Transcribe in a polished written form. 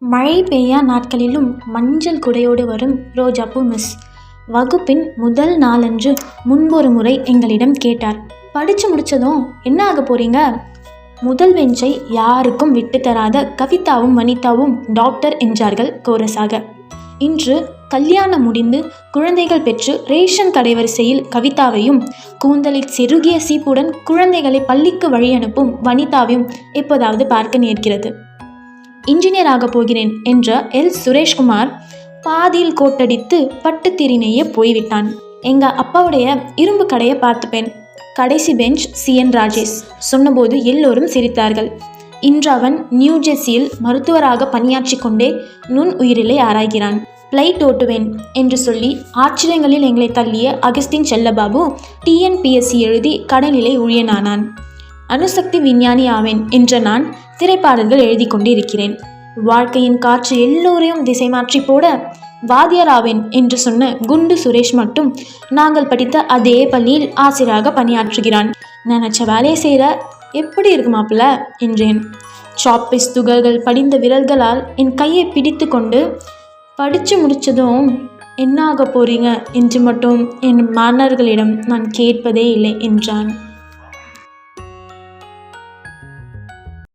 மழை பெய்யா நாட்களிலும் மஞ்சள் குடையோடு வரும் ரோஜாப்பூ மிஸ். வகுப்பின் முதல் நாளன்று முன்பொரு முறை எங்களிடம் கேட்டார். படித்து முடித்ததும் என்ன ஆக போறீங்க? முதல் பெஞ்சை யாருக்கும் விட்டு தராத கவிதாவும் வனிதாவும் டாக்டர் என்றார்கள் கோரஸாக. இன்று கல்யாணம் முடிந்து குழந்தைகள் பெற்று ரேஷன் கடை வரிசையில் கவிதாவையும், கூந்தலில் செருகிய சீப்புடன் குழந்தைகளை பள்ளிக்கு வழி அனுப்பும் வனிதாவையும் எப்போதாவது பார்க்க நேர்கிறது. இன்ஜினியர் ஆக போகிறேன் என்ற எல். சுரேஷ்குமார் பாதியில் கோட்டடித்து பட்டுத்திரி நெய்ய போய்விட்டான். எங்கள் அப்பாவுடைய இரும்பு கடையை பார்த்துப்பேன். கடைசி பெஞ்ச் CN ராஜேஷ் சொன்னபோது எல்லோரும் சிரித்தார்கள். இன்று அவன் நியூஜெர்சியில் மருத்துவராக பணியாற்றி கொண்டே நுண் உயிரிலை ஆராய்கிறான். பிளைட் ஓட்டுவேன் என்று சொல்லி ஆச்சரியங்களில் எங்களை தள்ளிய அகஸ்டின் செல்லபாபு TNPSC எழுதி கடனிலை ஊழியனானான். அணுசக்தி விஞ்ஞானி ஆவேன் என்ற நான் திரைப்பாடல்கள் எழுதி கொண்டிருக்கிறேன். வாழ்க்கையின் காற்று எல்லோரையும் திசை மாற்றி போட வாத்தியாராவேன் என்று சொன்ன குண்டு சுரேஷ் மட்டும் நாங்கள் படித்த அதே பள்ளியில் ஆசிரியராக பணியாற்றுகிறான். நினச்ச வேலையை செய்கிற எப்படி இருக்கு மாப்பிள்ள என்றேன். சாப்பீஸ் துகள்கள் படிந்த விரல்களால் என் கையை பிடித்து கொண்டு, படித்து முடித்ததும் என்ன ஆக போறீங்க என்று மட்டும் என் மாணவர்களிடம் நான் கேட்பதே இல்லை என்றான்.